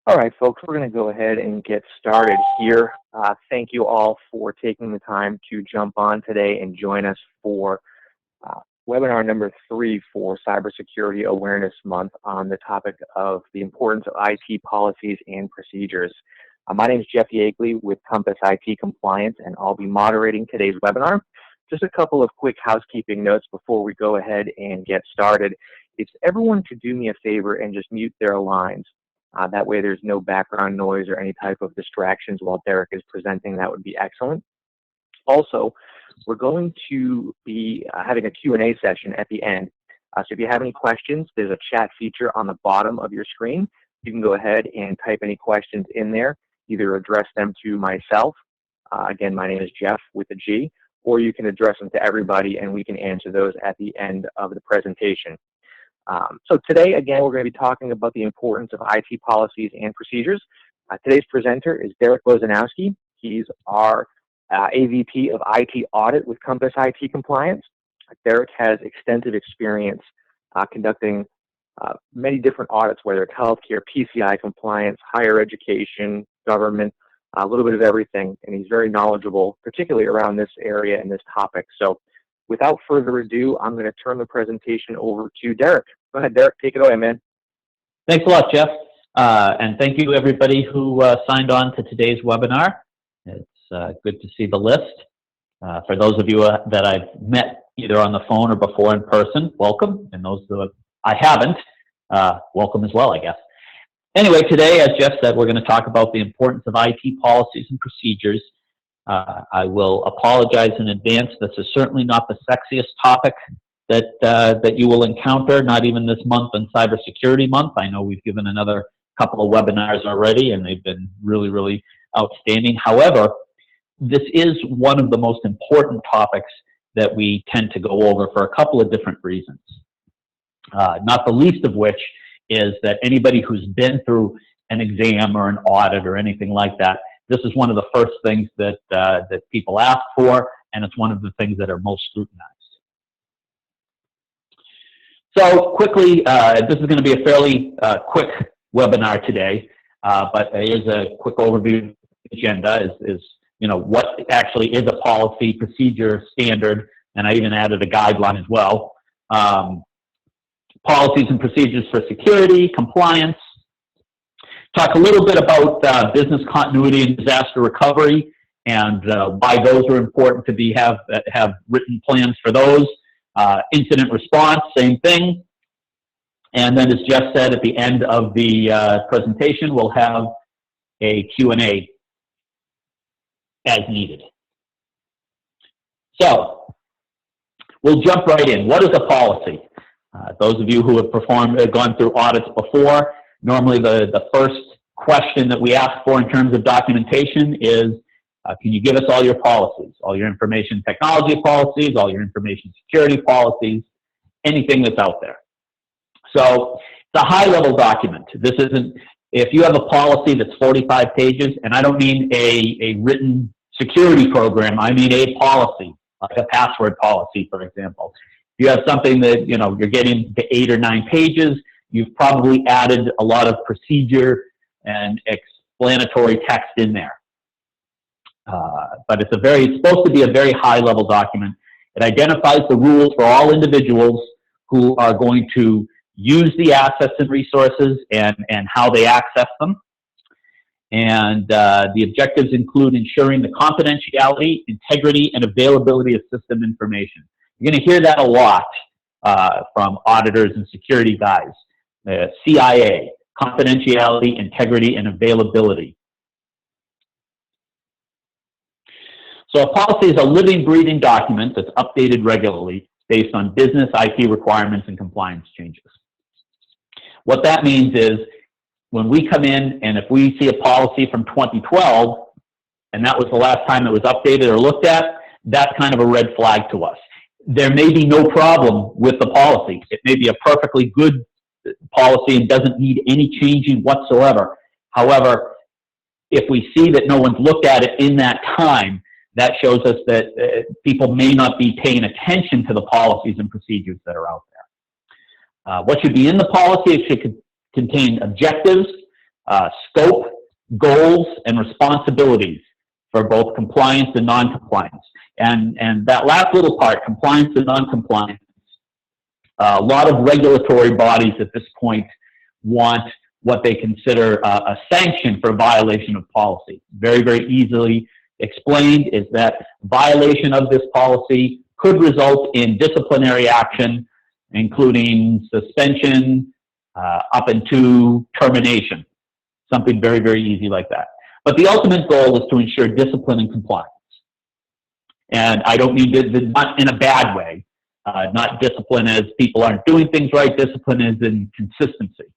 All right, folks, we're going to go ahead and get started here. Thank you all for taking the time to jump on today and join us for webinar number 3 for Cybersecurity Awareness Month on the topic of the importance of IT policies and procedures. My name is Jeff Yeagley with Compass IT Compliance, and I'll be moderating today's webinar. Just a couple of quick housekeeping notes before we go ahead and get started. If everyone could do me a favor and just mute their lines. That way there's no background noise or any type of distractions while Derek is presenting. That would be excellent. Also, we're going to be having a Q&A session at the end. So if you have any questions, there's a chat feature on the bottom of your screen. You can go ahead and type any questions in there, either address them to myself. Again, my name is Jeff with a G, or you can address them to everybody and we can answer those at the end of the presentation. So today, again, we're going to be talking about the importance of IT policies and procedures. Today's presenter is Derek Boczenowski. He's our AVP of IT Audit with Compass IT Compliance. Derek has extensive experience conducting many different audits, whether it's healthcare, PCI compliance, higher education, government, a little bit of everything, and he's very knowledgeable, particularly around this area and this topic. So without further ado, I'm going to turn the presentation over to Derek. Go ahead, Derek. Take it away, man. Thanks a lot, Jeff. And thank you, everybody who signed on to today's webinar. It's good to see the list. For those of you that I've met either on the phone or before in person, welcome. And those that I haven't, welcome as well, I guess. Anyway, today, as Jeff said, we're going to talk about the importance of IT policies and procedures. I will apologize in advance. This is certainly not the sexiest topic that you will encounter, not even this month in Cybersecurity Month. I know we've given another couple of webinars already, and they've been really, really outstanding. However, this is one of the most important topics that we tend to go over for a couple of different reasons. Not the least of which is that anybody who's been through an exam or an audit or anything like that, this is one of the first things that people ask for, and it's one of the things that are most scrutinized. So quickly, this is going to be a fairly quick webinar today, but here's a quick overview of the agenda is you know, what actually is a policy, procedure, standard, and I even added a guideline as well. Policies and procedures for security, compliance. Talk a little bit about business continuity and disaster recovery and why those are important to have written plans for those. Incident response, same thing. And then as Jeff said, at the end of the presentation, we'll have a Q&A as needed. So we'll jump right in. What is a policy? Those of you who have gone through audits before, normally the first question that we ask for in terms of documentation is, can you give us all your policies, all your information technology policies, all your information security policies, anything that's out there. So it's a high-level document. This isn't, if you have a policy that's 45 pages, and I don't mean a written security program, I mean a policy, like a password policy, for example. If you have something that, you know, you're getting to 8 or 9 pages, you've probably added a lot of procedure and explanatory text in there. But it's supposed to be a very high-level document. It identifies the rules for all individuals who are going to use the assets and resources and how they access them. And the objectives include ensuring the confidentiality, integrity, and availability of system information. You're going to hear that a lot from auditors and security guys. CIA, confidentiality, integrity, and availability. So a policy is a living, breathing document that's updated regularly based on business, IT requirements, and compliance changes. What that means is when we come in and if we see a policy from 2012, and that was the last time it was updated or looked at, that's kind of a red flag to us. There may be no problem with the policy. It may be a perfectly good policy and doesn't need any changing whatsoever. However, if we see that no one's looked at it in that time, that shows us that people may not be paying attention to the policies and procedures that are out there. What should be in the policy? It should contain objectives, scope, goals, and responsibilities for both compliance and non-compliance. And that last little part, compliance and non-compliance, a lot of regulatory bodies at this point want what they consider a sanction for violation of policy. Very, very easily explained is that violation of this policy could result in disciplinary action, including suspension up into termination. Something very, very easy like that. But the ultimate goal is to ensure discipline and compliance. And I don't mean not in a bad way, not discipline as people aren't doing things right, discipline is in consistency.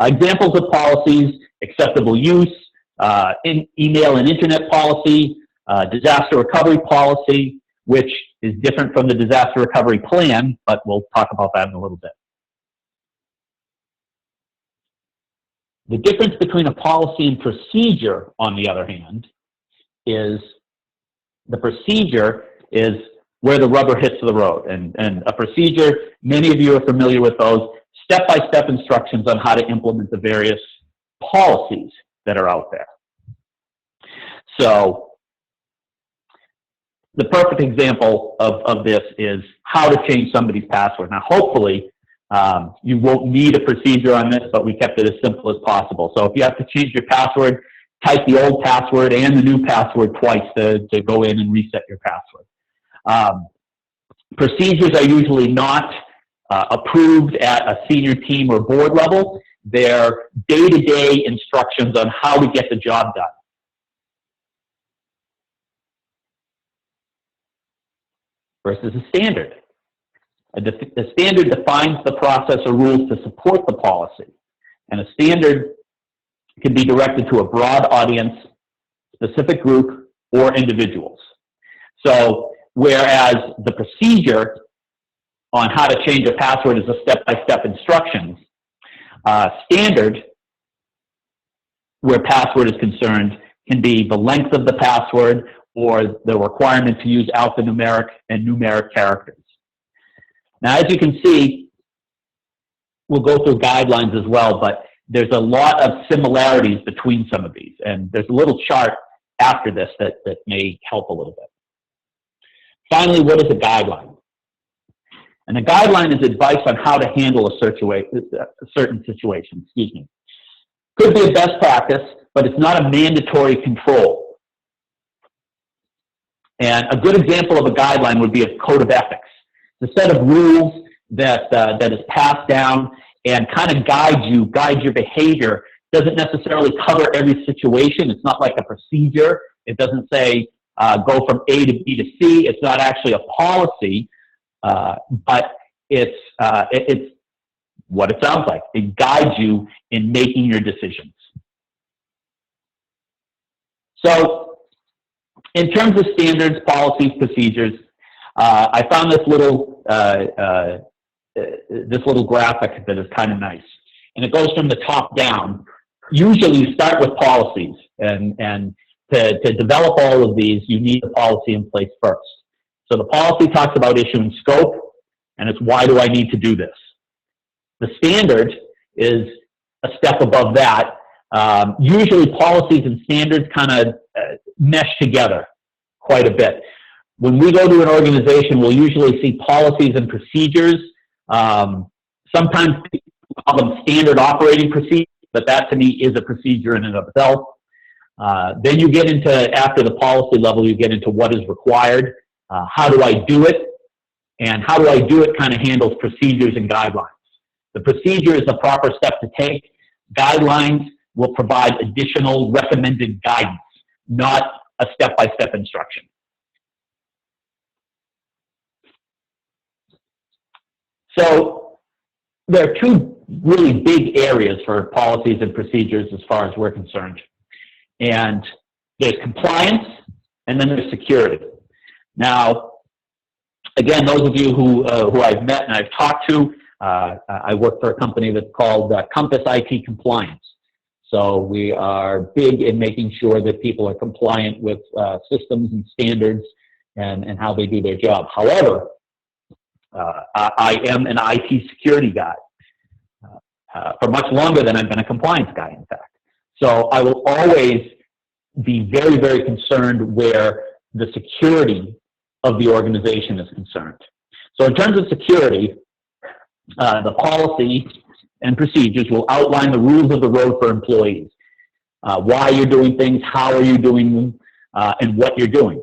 Examples of policies: acceptable use, email and internet policy, disaster recovery policy, which is different from the disaster recovery plan, but we'll talk about that in a little bit. The difference between a policy and procedure, on the other hand, is the procedure is where the rubber hits the road. And a procedure, many of you are familiar with those, step-by-step instructions on how to implement the various policies that are out there. So the perfect example of this is how to change somebody's password. Now, hopefully, you won't need a procedure on this, but we kept it as simple as possible. So if you have to change your password, type the old password and the new password twice to go in and reset your password. Procedures are usually not approved at a senior team or board level. They're day-to-day instructions on how to get the job done. Versus a standard. A standard defines the process or rules to support the policy. And a standard can be directed to a broad audience, specific group, or individuals. So whereas the procedure on how to change a password is a step-by-step instructions, standard, where password is concerned, can be the length of the password or the requirement to use alphanumeric and numeric characters. Now, as you can see, we'll go through guidelines as well, but there's a lot of similarities between some of these. And there's a little chart after this that may help a little bit. Finally, what is a guideline? And a guideline is advice on how to handle a certain situation. Could be a best practice, but it's not a mandatory control. And a good example of a guideline would be a code of ethics. It's a set of rules that is passed down and kind of guides your behavior. Doesn't necessarily cover every situation. It's not like a procedure. It doesn't say go from A to B to C. It's not actually a policy, but it's what it sounds like. It guides you in making your decisions. So in terms of standards, policies, procedures, I found this little graphic that is kind of nice, and it goes from the top down. Usually, you start with policies, and to develop all of these, you need the policy in place first. So the policy talks about issue and scope, and it's why do I need to do this. The standard is a step above that. Usually, policies and standards kind of mesh together quite a bit. When we go to an organization, we'll usually see policies and procedures. Sometimes people call them standard operating procedures, but that to me is a procedure in and of itself. Then you get into, after the policy level, you get into what is required, how do I do it, and how do I do it kind of handles procedures and guidelines. The procedure is the proper step to take. Guidelines will provide additional recommended guidance, not a step-by-step instruction. So there are two really big areas for policies and procedures as far as we're concerned. And there's compliance, and then there's security. Now, again, those of you who I've met and I've talked to, I work for a company that's called Compass IT Compliance. So we are big in making sure that people are compliant with systems and standards and how they do their job. However, I am an IT security guy for much longer than I've been a compliance guy, in fact. So I will always be very, very concerned where the security of the organization is concerned. So in terms of security, the policy and procedures will outline the rules of the road for employees, why you're doing things, how are you doing them, and what you're doing.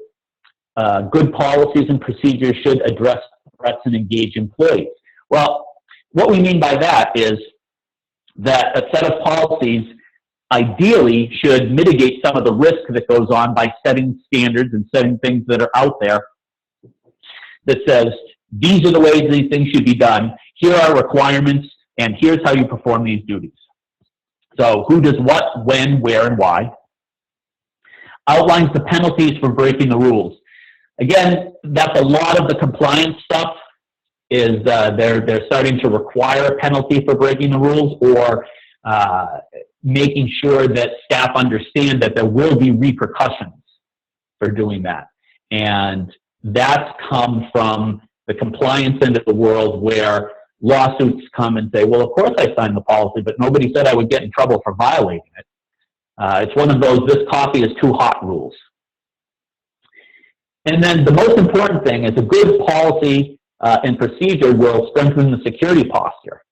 Good policies and procedures should address threats and engage employees. Well, what we mean by that is that a set of policies ideally should mitigate some of the risk that goes on by setting standards and setting things that are out there that says, these are the ways these things should be done, here are requirements, and here's how you perform these duties. So who does what, when, where, and why. Outlines the penalties for breaking the rules. Again, that's a lot of the compliance stuff is they're starting to require a penalty for breaking the rules, or making sure that staff understand that there will be repercussions for doing that. And that's come from the compliance end of the world, where lawsuits come and say, well, of course I signed the policy, but nobody said I would get in trouble for violating it. It's one of those, this coffee is too hot rules. And then the most important thing is a good policy and procedure will strengthen the security posture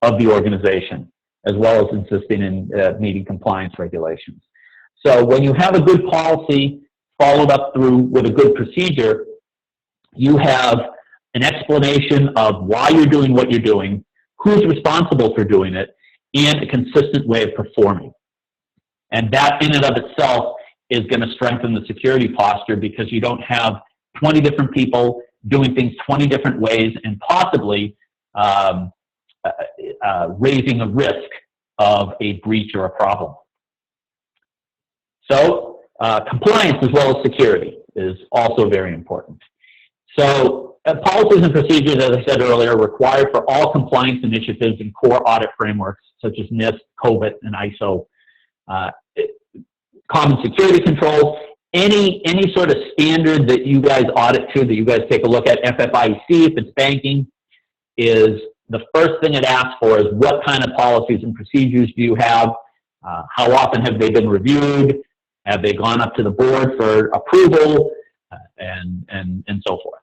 of the organization, as well as insisting in meeting compliance regulations. So when you have a good policy followed up through with a good procedure, you have an explanation of why you're doing what you're doing, who's responsible for doing it, and a consistent way of performing. And that in and of itself is going to strengthen the security posture, because you don't have 20 different people doing things 20 different ways and possibly raising a risk of a breach or a problem. So compliance as well as security is also very important. So policies and procedures, as I said earlier, are required for all compliance initiatives and core audit frameworks such as NIST, COVID, and ISO. Common security controls, any sort of standard that you guys audit to, that you guys take a look at, FFIEC, if it's banking, is the first thing it asks for is what kind of policies and procedures do you have? How often have they been reviewed? Have they gone up to the board for approval? And so forth.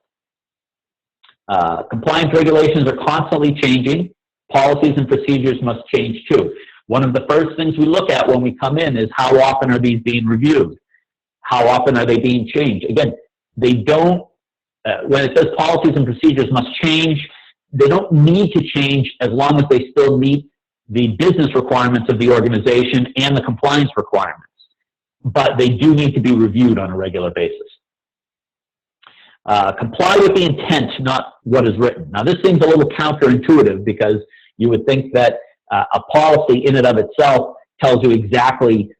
Compliance regulations are constantly changing. Policies and procedures must change too. One of the first things we look at when we come in is how often are these being reviewed? How often are they being changed? Again, they don't, when it says policies and procedures must change, they don't need to change as long as they still meet the business requirements of the organization and the compliance requirements. But they do need to be reviewed on a regular basis. Comply with the intent, not what is written. Now, this seems a little counterintuitive, because you would think that a policy in and of itself tells you exactly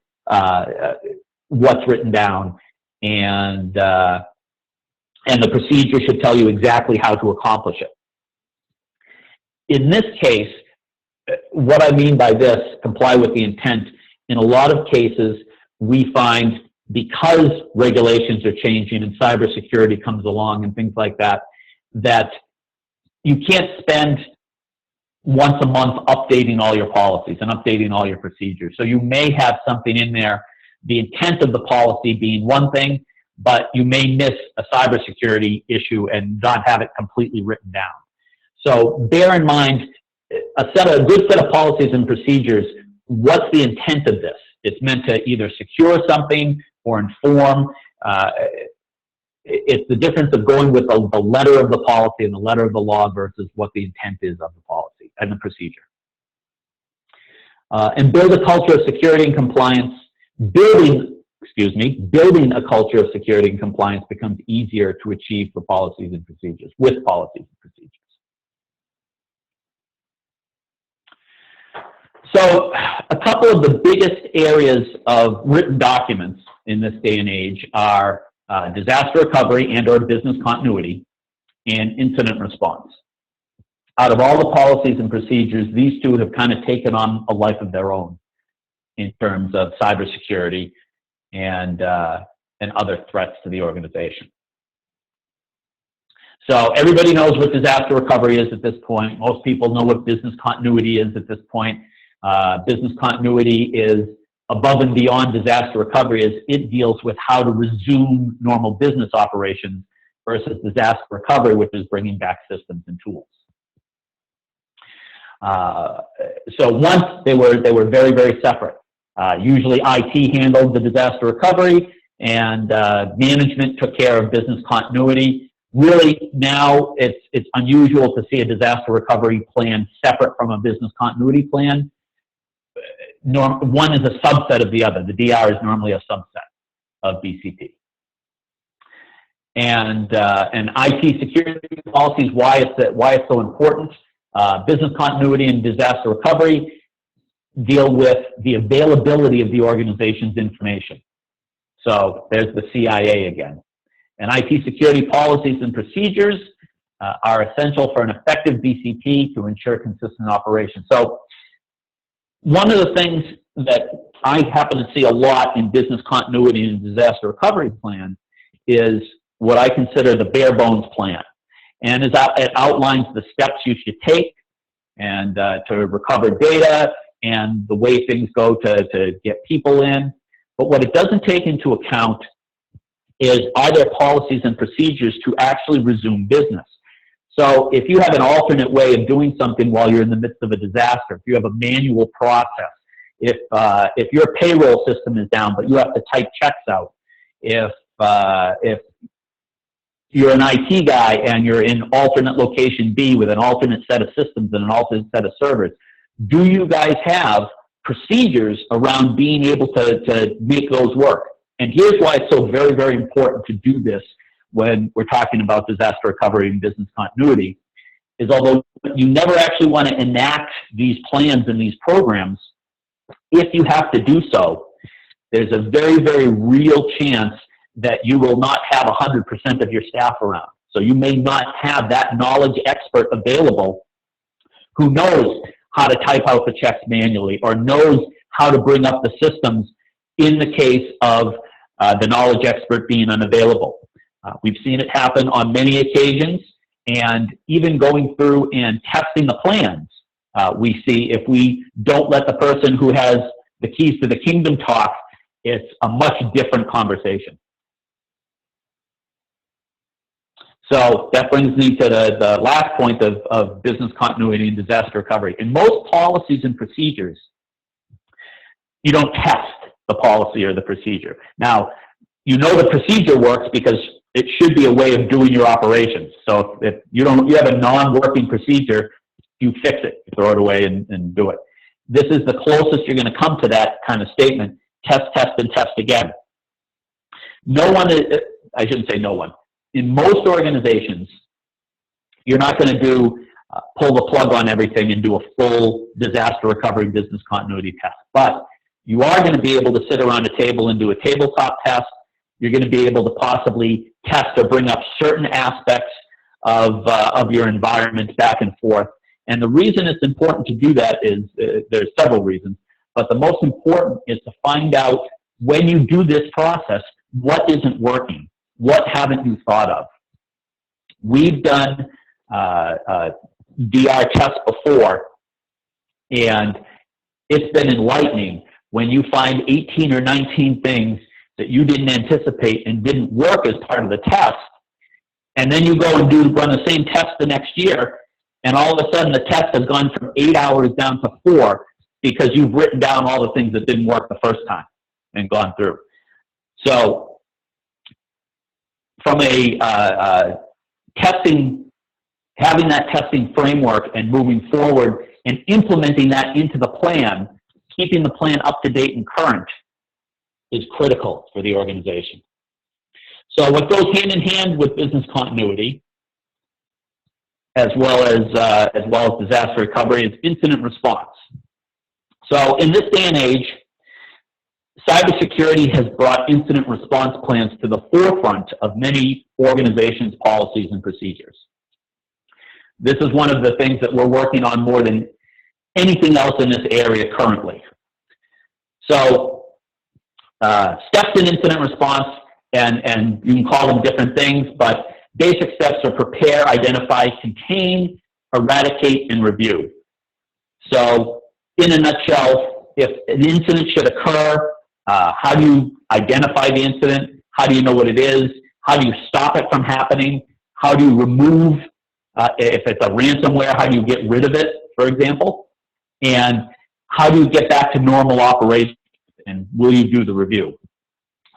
what's written down, and the procedure should tell you exactly how to accomplish it. In this case, what I mean by this, comply with the intent, in a lot of cases, we find, because regulations are changing and cybersecurity comes along and things like that, that you can't spend once a month updating all your policies and updating all your procedures. So you may have something in there, the intent of the policy being one thing, but you may miss a cybersecurity issue and not have it completely written down. So bear in mind, a good set of policies and procedures, what's the intent of this? It's meant to either secure something or inform. It's the difference of going with the letter of the policy and the letter of the law versus what the intent is of the policy and the procedure. And build a culture of security and compliance. Building a culture of security and compliance becomes easier to achieve for policies and procedures, with policies and procedures. So a couple of the biggest areas of written documents in this day and age are disaster recovery and/or business continuity and incident response. Out of all the policies and procedures, these two have kind of taken on a life of their own in terms of cybersecurity and other threats to the organization. So everybody knows what disaster recovery is at this point. Most people know what business continuity is at this point. Business continuity is above and beyond disaster recovery is it deals with how to resume normal business operations versus disaster recovery, which is bringing back systems and tools. So once they were very, very separate. Usually IT handled the disaster recovery and management took care of business continuity. Really now it's unusual to see a disaster recovery plan separate from a business continuity plan. One is a subset of the other. The DR is normally a subset of BCP. And IT security policies, why it's so important. Business continuity and disaster recovery deal with the availability of the organization's information. So there's the CIA again. And IT security policies and procedures are essential for an effective BCP to ensure consistent operation. So one of the things that I happen to see a lot in business continuity and disaster recovery plan is what I consider the bare bones plan. And it outlines the steps you should take and to recover data and the way things go to get people in. But what it doesn't take into account is, are there policies and procedures to actually resume business? So if you have an alternate way of doing something while you're in the midst of a disaster, if you have a manual process, if your payroll system is down but you have to type checks out, if you're an IT guy and you're in alternate location B with an alternate set of systems and an alternate set of servers, do you guys have procedures around being able to make those work? And here's why it's so very, very important to do this when we're talking about disaster recovery and business continuity, is although you never actually want to enact these plans and these programs, if you have to do so, there's a very, very real chance that you will not have 100% of your staff around. So you may not have that knowledge expert available who knows how to type out the checks manually or knows how to bring up the systems in the case of the knowledge expert being unavailable. We've seen it happen on many occasions, and even going through and testing the plans, we see if we don't let the person who has the keys to the kingdom talk, it's a much different conversation. So that brings me to the last point of business continuity and disaster recovery. In most policies and procedures, you don't test the policy or the procedure. Now, you know the procedure works because it should be a way of doing your operations. So if you have a non-working procedure, you fix it, you throw it away and do it. This is the closest you're going to come to that kind of statement: test, test, and test again. I shouldn't say no one. In most organizations, you're not going to pull the plug on everything and do a full disaster recovery business continuity test. But you are going to be able to sit around a table and do a tabletop test. You're going to be able to possibly test or bring up certain aspects of your environment back and forth. And the reason it's important to do that is there's several reasons, but the most important is to find out, when you do this process, what isn't working. What haven't you thought of? We've done DR tests before, and it's been enlightening when you find 18 or 19 things that you didn't anticipate and didn't work as part of the test, and then you go and run the same test the next year, and all of a sudden the test has gone from 8 hours down to 4 because you've written down all the things that didn't work the first time and gone through. So from a having that testing framework and moving forward and implementing that into the plan, keeping the plan up to date and current, is critical for the organization. So what goes hand in hand with business continuity, as well as disaster recovery, is incident response. So in this day and age, cybersecurity has brought incident response plans to the forefront of many organizations' policies and procedures. This is one of the things that we're working on more than anything else in this area currently. So steps in incident response, and you can call them different things, but basic steps are prepare, identify, contain, eradicate, and review. So in a nutshell, if an incident should occur, how do you identify the incident? How do you know what it is? How do you stop it from happening? How do you remove, if it's a ransomware, how do you get rid of it, for example? And how do you get back to normal operation? And will you do the review?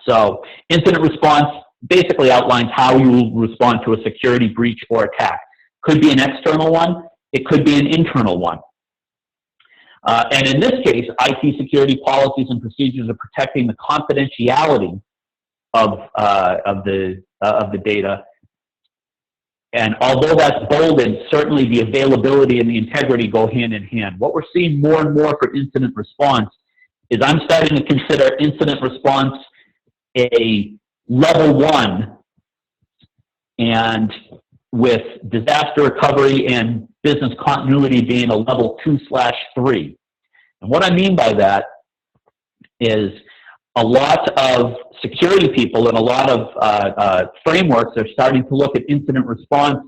So incident response basically outlines how you will respond to a security breach or attack. Could be an external one. It could be an internal one. And in this case, IT security policies and procedures are protecting the confidentiality of the data. And although that's bolded, certainly the availability and the integrity go hand in hand. What we're seeing more and more for incident response is I'm starting to consider incident response a level 1, and with disaster recovery and business continuity being a level 2/3. And what I mean by that is a lot of security people and a lot of frameworks are starting to look at incident response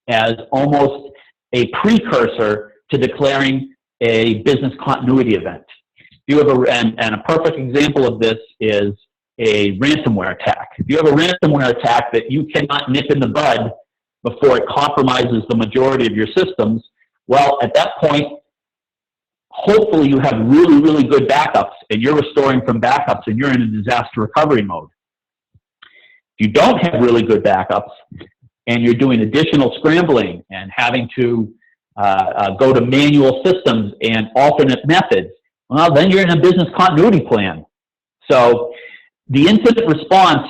as almost a precursor to declaring a business continuity event. You have and a perfect example of this is a ransomware attack. If you have a ransomware attack that you cannot nip in the bud before it compromises the majority of your systems, well, at that point, hopefully you have really, really good backups and you're restoring from backups and you're in a disaster recovery mode. If you don't have really good backups and you're doing additional scrambling and having to go to manual systems and alternate methods, well, then you're in a business continuity plan. So the incident response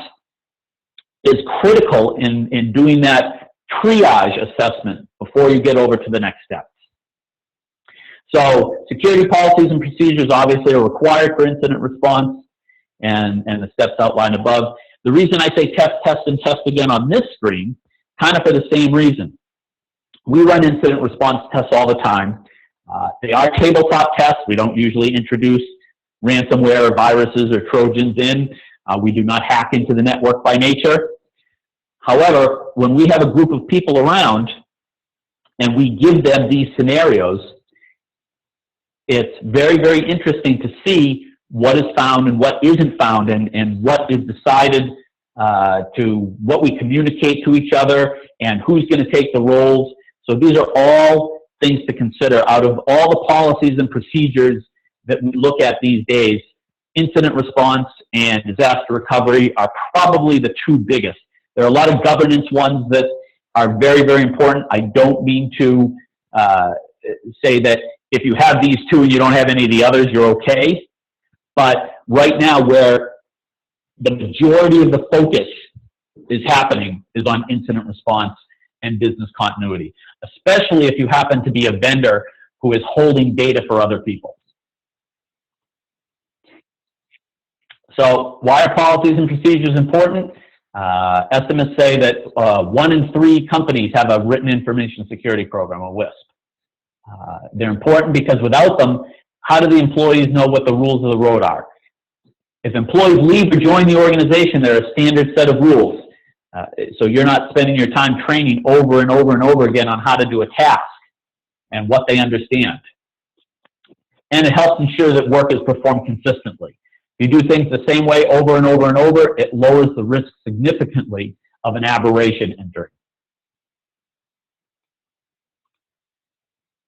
is critical in doing that triage assessment before you get over to the next steps. So security policies and procedures obviously are required for incident response and the steps outlined above. The reason I say test, test, and test again on this screen, kind of for the same reason. We run incident response tests all the time. They are tabletop tests. We don't usually introduce ransomware or viruses or Trojans in. We do not hack into the network by nature. However, when we have a group of people around and we give them these scenarios, it's very, very interesting to see what is found and what isn't found and what is decided to what we communicate to each other and who's going to take the roles. So these are all things to consider. Out of all the policies and procedures that we look at these days, incident response and disaster recovery are probably the two biggest. There are a lot of governance ones that are very, very important. I don't mean to say that if you have these two and you don't have any of the others, you're okay. But right now, where the majority of the focus is happening is on incident response and business continuity, especially if you happen to be a vendor who is holding data for other people. So why are policies and procedures important? Estimates say that 1 in 3 companies have a written information security program, a WISP. They're important because without them, how do the employees know what the rules of the road are? If employees leave or join the organization, there are a standard set of rules. So you're not spending your time training over and over and over again on how to do a task and what they understand. And it helps ensure that work is performed consistently. If you do things the same way over and over and over, it lowers the risk significantly of an aberration entering.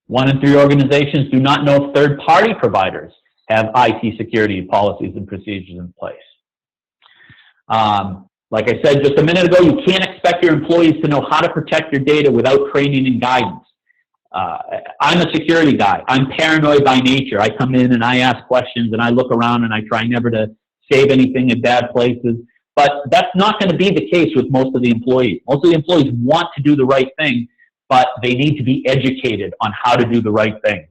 1 in 3 organizations do not know if third-party providers have IT security policies and procedures in place. Like I said just a minute ago, you can't expect your employees to know how to protect your data without training and guidance. I'm a security guy. I'm paranoid by nature. I come in and I ask questions and I look around and I try never to save anything in bad places. But that's not going to be the case with most of the employees. Most of the employees want to do the right thing, but they need to be educated on how to do the right thing.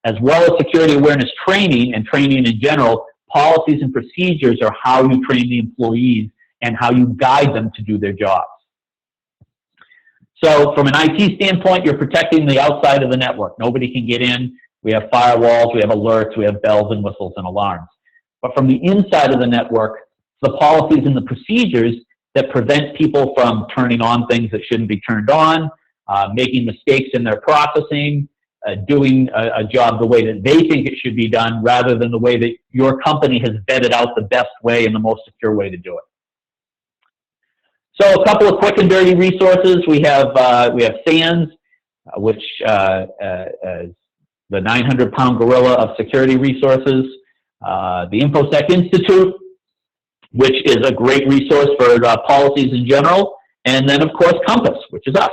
As well as security awareness training and training in general, policies and procedures are how you train the employees and how you guide them to do their jobs. So from an IT standpoint, you're protecting the outside of the network. Nobody can get in. We have firewalls, we have alerts, we have bells and whistles and alarms. But from the inside of the network, the policies and the procedures that prevent people from turning on things that shouldn't be turned on, making mistakes in their processing, doing a job the way that they think it should be done rather than the way that your company has vetted out the best way and the most secure way to do it. So a couple of quick and dirty resources. We have SANS, which is the 900-pound gorilla of security resources. The InfoSec Institute, which is a great resource for policies in general. And then, of course, Compass, which is us.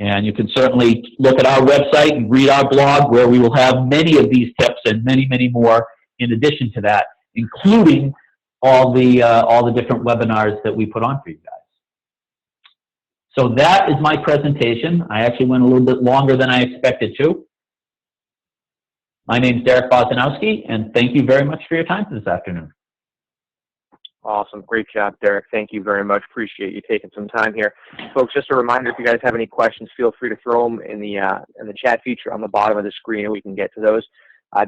And you can certainly look at our website and read our blog, where we will have many of these tips and many, many more in addition to that, including all the different webinars that we put on for you guys. So that is my presentation. I actually went a little bit longer than I expected to. My name is Derek Boczenowski, and thank you very much for your time this afternoon. Awesome. Great job, Derek. Thank you very much. Appreciate you taking some time here. Folks, just a reminder, if you guys have any questions, feel free to throw them in the chat feature on the bottom of the screen, and we can get to those.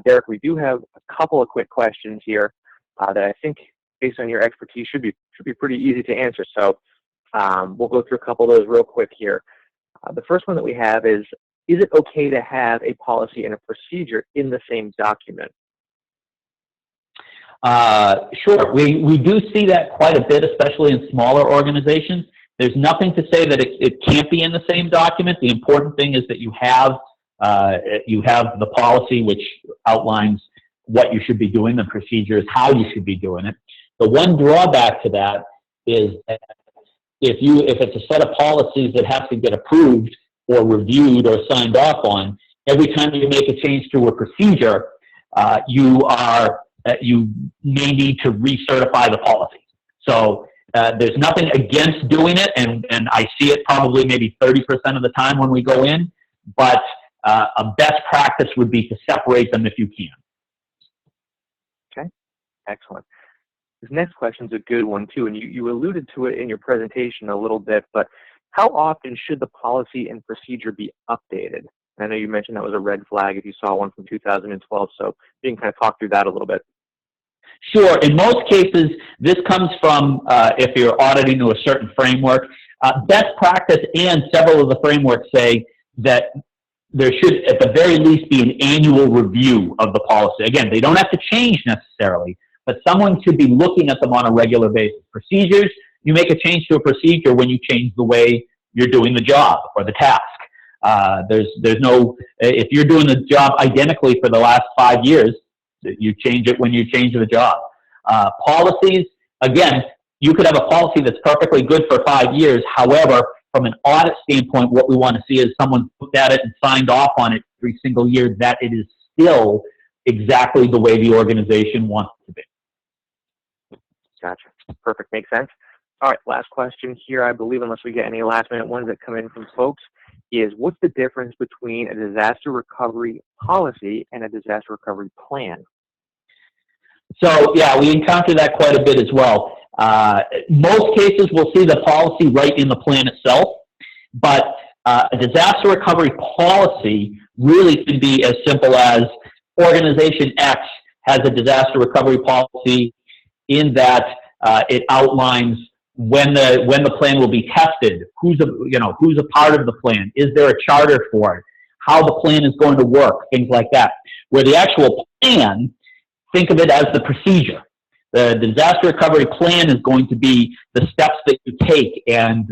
Derek, we do have a couple of quick questions here that I think, based on your expertise, should be pretty easy to answer. So we'll go through a couple of those real quick here. The first one that we have is it okay to have a policy and a procedure in the same document? Sure. We do see that quite a bit, especially in smaller organizations. There's nothing to say that it can't be in the same document. The important thing is that you have the policy, which outlines what you should be doing, the procedures, how you should be doing it. The one drawback to that is that if it's a set of policies that have to get approved or reviewed or signed off on, every time you make a change to a procedure, you may need to recertify the policy. So there's nothing against doing it, and I see it probably maybe 30% of the time when we go in, but a best practice would be to separate them if you can. Okay, excellent. This next question is a good one too, and you alluded to it in your presentation a little bit, but how often should the policy and procedure be updated? I know you mentioned that was a red flag if you saw one from 2012, so you can kind of talk through that a little bit. Sure. In most cases, this comes from if you're auditing to a certain framework. Best practice and several of the frameworks say that there should, at the very least, be an annual review of the policy. Again, they don't have to change necessarily, but someone should be looking at them on a regular basis. Procedures, you make a change to a procedure when you change the way you're doing the job or the task. There's no, if you're doing the job identically for the last 5 years, you change it when you change the job. Policies, again, you could have a policy that's perfectly good for 5 years. However, from an audit standpoint, what we want to see is someone looked at it and signed off on it every single year that it is still exactly the way the organization wants it to be. Gotcha. Perfect. Makes sense. All right, last question here, I believe, unless we get any last-minute ones that come in from folks, is what's the difference between a disaster recovery policy and a disaster recovery plan? So, yeah, we encounter that quite a bit as well. Most cases, we'll see the policy right in the plan itself, but a disaster recovery policy really can be as simple as Organization X has a disaster recovery policy in that it outlines when the plan will be tested, who's a part of the plan, is there a charter for it, how the plan is going to work, things like that. Where the actual plan, think of it as the procedure. The disaster recovery plan is going to be the steps that you take and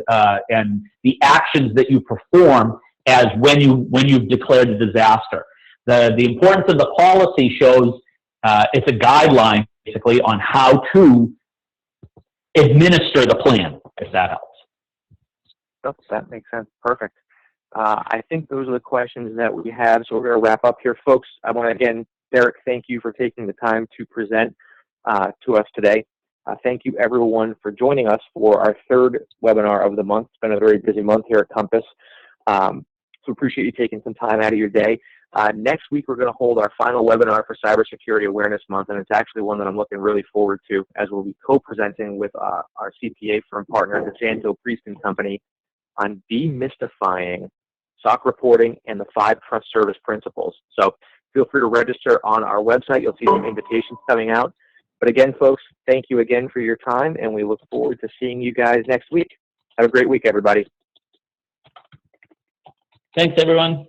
the actions that you perform as when you've declared a disaster. The importance of the policy shows it's a guideline basically on how to administer the plan, if that helps. Oh, that makes sense. Perfect. I think those are the questions that we have, so we're going to wrap up here, folks. I want to, again, Derek, thank you for taking the time to present to us today. Thank you, everyone, for joining us for our third webinar of the month. It's been a very busy month here at Compass, so appreciate you taking some time out of your day. Next week, we're going to hold our final webinar for Cybersecurity Awareness Month, and it's actually one that I'm looking really forward to, as we'll be co-presenting with our CPA firm partner, the Santo Priest & Company, on demystifying SOC reporting and the 5 trust service principles. So feel free to register on our website. You'll see some invitations coming out. But again, folks, thank you again for your time, and we look forward to seeing you guys next week. Have a great week, everybody. Thanks, everyone.